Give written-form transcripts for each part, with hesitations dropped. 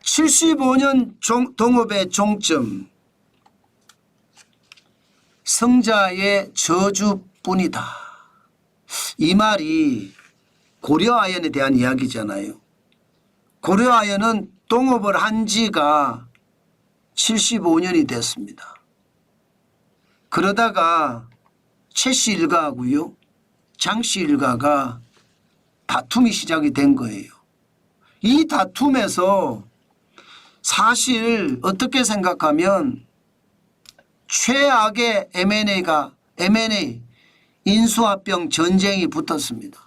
75년 동업의 종점, 성자의 저주뿐이다. 이 말이 고려아연에 대한 이야기잖아요. 고려아연은 동업을 한 지가 75년이 됐습니다. 그러다가 최씨 일가하고요, 장씨 일가가 다툼이 시작이 된 거예요. 이 다툼에서 사실 어떻게 생각하면 최악의 M&A 인수합병 전쟁이 붙었습니다.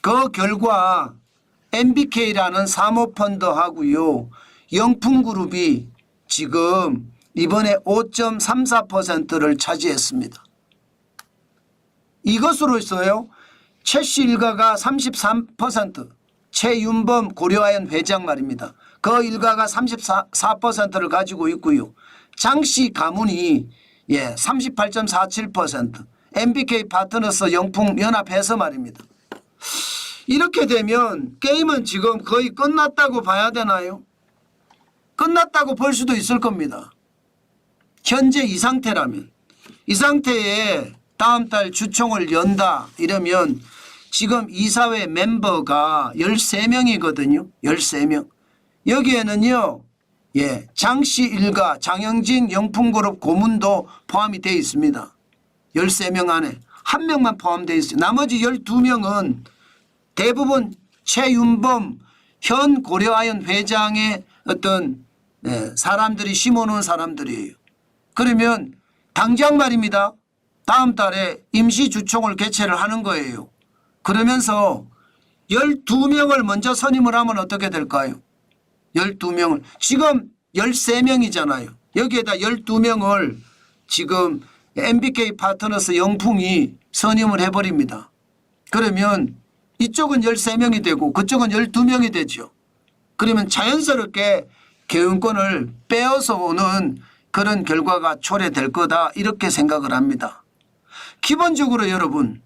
그 결과 MBK라는 사모펀드하고요, 영풍그룹이 지금 이번에 5.34%를 차지했습니다. 이것으로서요, 최씨 일가가 33%, 최윤범 고려아연 회장 말입니다. 그 일가가 34%를 가지고 있고요. 장씨 가문이 38.47%, MBK 파트너스 영풍연합해서 말입니다. 이렇게 되면 게임은 지금 거의 끝났다고 봐야 되나요? 끝났다고 볼 수도 있을 겁니다. 현재 이 상태라면. 이 상태에 다음 달 주총을 연다 이러면 지금 이사회 멤버가 13명이거든요. 13명. 여기에는요, 장씨 일가, 장영진 영풍그룹 고문도 포함이 되어 있습니다. 13명 안에 한 명만 포함되어 있어요. 나머지 12명은 대부분 최윤범 현 고려아연 회장의 어떤 사람들이 심어놓은 사람들이에요. 그러면 당장 말입니다. 다음 달에 임시주총을 개최를 하는 거예요. 그러면서 12명을 먼저 선임을 하면 어떻게 될까요? 12명을. 지금 13명이잖아요. 여기에다 12명을 지금 MBK 파트너스 영풍이 선임을 해버립니다. 그러면 이쪽은 13명이 되고 그쪽은 12명이 되죠. 그러면 자연스럽게 경영권을 빼앗아 오는 그런 결과가 초래될 거다, 이렇게 생각을 합니다. 기본적으로 여러분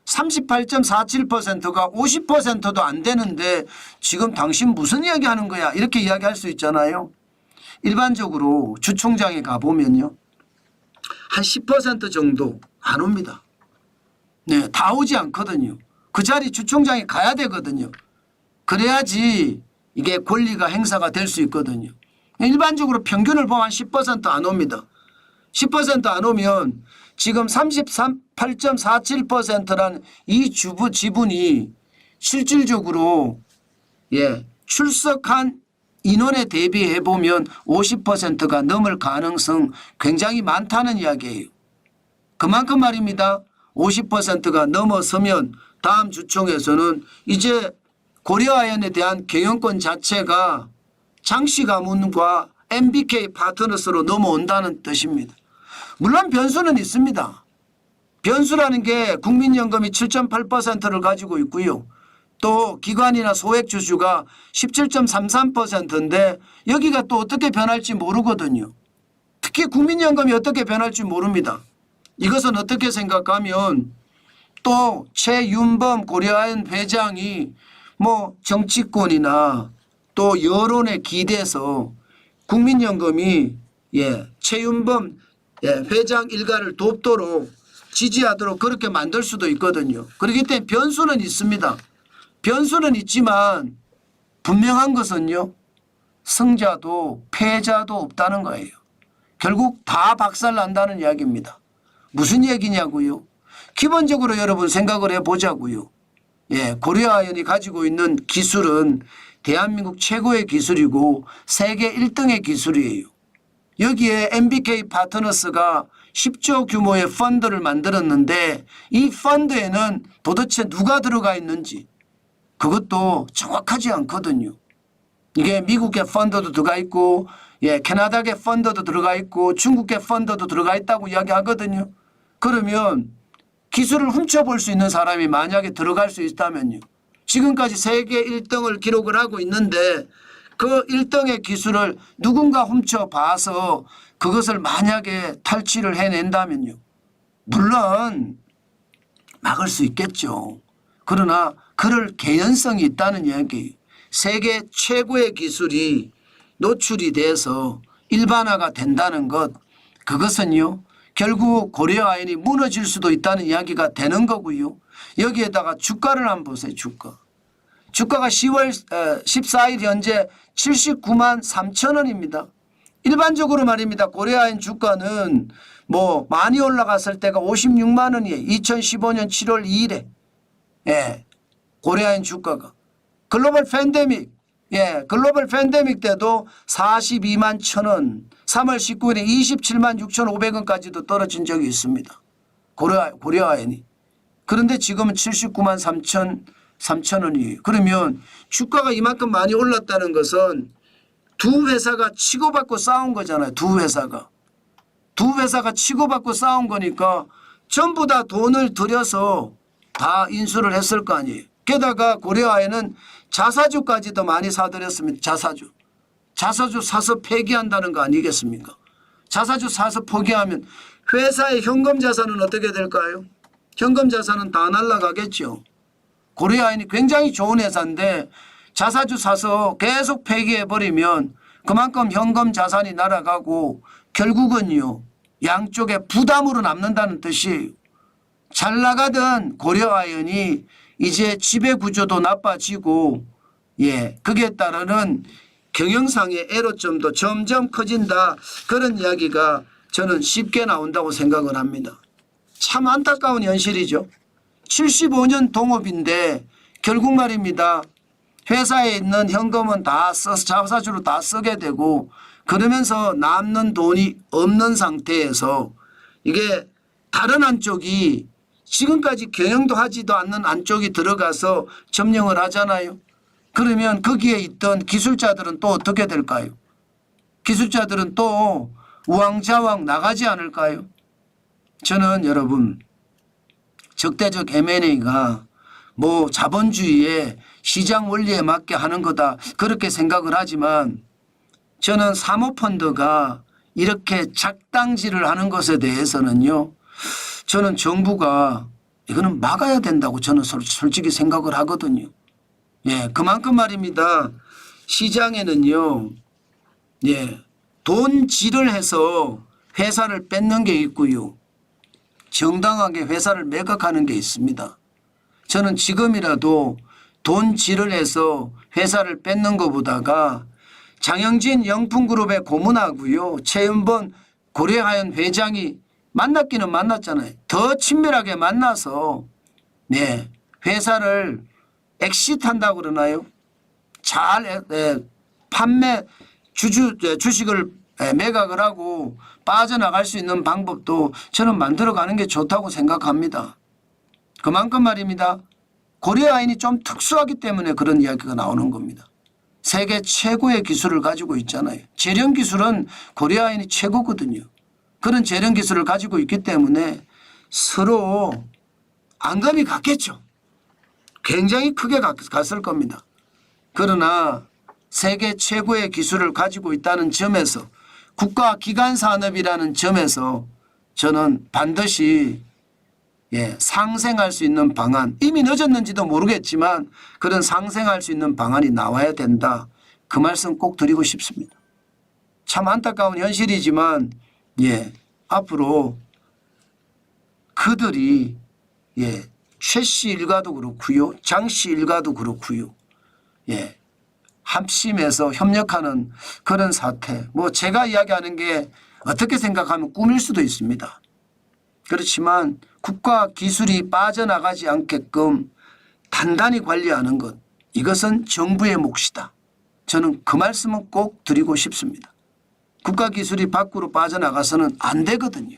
38.47%가 50%도 안 되는데 지금 당신 무슨 이야기 하는 거야, 이렇게 이야기할 수 있잖아요. 일반적으로 주총장에 가보면요, 한 10% 정도 안 옵니다. 네, 다 오지 않거든요. 그 자리 주총장에 가야 되거든요. 그래야지 이게 권리가 행사가 될 수 있거든요. 일반적으로 평균을 보면 한 10% 안 옵니다. 10% 안 오면 지금 38.47%라는 이 지분이 실질적으로 출석한 인원에 대비해 보면 50%가 넘을 가능성 굉장히 많다는 이야기예요. 그만큼 말입니다. 50%가 넘어서면 다음 주총에서는 이제 고려아연에 대한 경영권 자체가 장씨 가문과 MBK 파트너스로 넘어온다는 뜻입니다. 물론 변수는 있습니다. 변수라는 게 국민연금이 7.8%를 가지고 있고요. 또 기관이나 소액 주주가 17.33%인데 여기가 또 어떻게 변할지 모르거든요. 특히 국민연금이 어떻게 변할지 모릅니다. 이것은 어떻게 생각하면 또 최윤범 고려아연 회장이 뭐 정치권이나 또 여론에 기대서 국민연금이 최윤범 회장 일가를 돕도록 지지하도록 그렇게 만들 수도 있거든요. 그렇기 때문에 변수는 있습니다. 변수는 있지만 분명한 것은요, 승자도 패자도 없다는 거예요. 결국 다 박살난다는 이야기입니다. 무슨 얘기냐고요? 기본적으로 여러분 생각을 해보자고요. 고려아연이 가지고 있는 기술은 대한민국 최고의 기술이고 세계 1등의 기술이에요. 여기에 MBK 파트너스가 10조 규모의 펀드를 만들었는데 이 펀드에는 도대체 누가 들어가 있는지 그것도 정확하지 않거든요. 이게 미국의 펀드도 들어가 있고 캐나다의 펀드도 들어가 있고 중국의 펀드도 들어가 있다고 이야기하거든요. 그러면 기술을 훔쳐볼 수 있는 사람이 만약에 들어갈 수 있다면요. 지금까지 세계 1등을 기록을 하고 있는데 그 1등의 기술을 누군가 훔쳐봐서 그것을 만약에 탈취를 해낸다면요. 물론 막을 수 있겠죠. 그러나 그럴 개연성이 있다는 이야기. 세계 최고의 기술이 노출이 돼서 일반화가 된다는 것, 그것은요 결국 고려아연이 무너질 수도 있다는 이야기가 되는 거고요. 여기에다가 주가를 한번 보세요. 주가가 10월 14일 현재 79만 3천 원입니다. 일반적으로 말입니다. 고려아연 주가는 뭐 많이 올라갔을 때가 56만 원이에요. 2015년 7월 2일에 예, 고려아연 주가가 글로벌 팬데믹 때도 42만 1천 원, 3월 19일에 27만 6,500원까지도 떨어진 적이 있습니다. 고려아연이. 그런데 지금은 79만 3천 원이에요. 그러면 주가가 이만큼 많이 올랐다는 것은 두 회사가 치고받고 싸운 거잖아요. 두 회사가 치고받고 싸운 거니까 전부 다 돈을 들여서 다 인수를 했을 거 아니에요. 게다가 고려아연은 자사주까지도 많이 사들였습니다. 자사주 사서 폐기한다는 거 아니겠습니까? 자사주 사서 포기하면 회사의 현금 자산은 어떻게 될까요? 현금 자산은 다 날아가겠죠. 고려아연이 굉장히 좋은 회사인데 자사주 사서 계속 폐기해버리면 그만큼 현금 자산이 날아가고 결국은요 양쪽에 부담으로 남는다는 뜻이에요. 잘 나가던 고려아연이 이제 지배구조도 나빠지고 거기에 따르는 경영상의 애로점도 점점 커진다. 그런 이야기가 저는 쉽게 나온다고 생각을 합니다. 참 안타까운 현실이죠. 75년 동업인데 결국 말입니다. 회사에 있는 현금은 다 써서 자사주로 다 쓰게 되고 그러면서 남는 돈이 없는 상태에서 이게 다른 한쪽이 지금까지 경영도 하지도 않는 안쪽이 들어가서 점령을 하잖아요. 그러면 거기에 있던 기술자들은 또 어떻게 될까요? 기술자들은 또 우왕좌왕 나가지 않을까요? 저는 여러분 적대적 M&A가 뭐 자본주의의 시장 원리에 맞게 하는 거다 그렇게 생각을 하지만 저는 사모펀드가 이렇게 작당질을 하는 것에 대해서는요. 저는 정부가 이거는 막아야 된다고 저는 솔직히 생각을 하거든요. 그만큼 말입니다. 시장에는요. 돈질을 해서 회사를 뺏는 게 있고요. 정당하게 회사를 매각하는 게 있습니다. 저는 지금이라도 돈질을 해서 회사를 뺏는 것보다가 장영진 영풍그룹의 고문하고요. 최은번 고려아연 회장이 만났기는 만났잖아요. 더 친밀하게 만나서 회사를 엑시트한다고 그러나요? 잘 주식을 매각을 하고 빠져나갈 수 있는 방법도 저는 만들어가는 게 좋다고 생각합니다. 그만큼 말입니다. 고려아연이 좀 특수하기 때문에 그런 이야기가 나오는 겁니다. 세계 최고의 기술을 가지고 있잖아요. 재련 기술은 고려아연이 최고거든요. 그런 재련 기술을 가지고 있기 때문에 서로 앙금이 같겠죠. 굉장히 크게 갔을 겁니다. 그러나 세계 최고의 기술을 가지고 있다는 점에서 국가기관산업이라는 점에서 저는 반드시 상생할 수 있는 방안, 이미 늦었는지도 모르겠지만 그런 상생할 수 있는 방안이 나와야 된다. 그 말씀 꼭 드리고 싶습니다. 참 안타까운 현실이지만 앞으로 그들이 최 씨 일가도 그렇고요. 장 씨 일가도 그렇고요. 합심해서 협력하는 그런 사태. 뭐 제가 이야기하는 게 어떻게 생각하면 꿈일 수도 있습니다. 그렇지만 국가 기술이 빠져나가지 않게끔 단단히 관리하는 것. 이것은 정부의 몫이다. 저는 그 말씀은 꼭 드리고 싶습니다. 국가 기술이 밖으로 빠져나가서는 안 되거든요.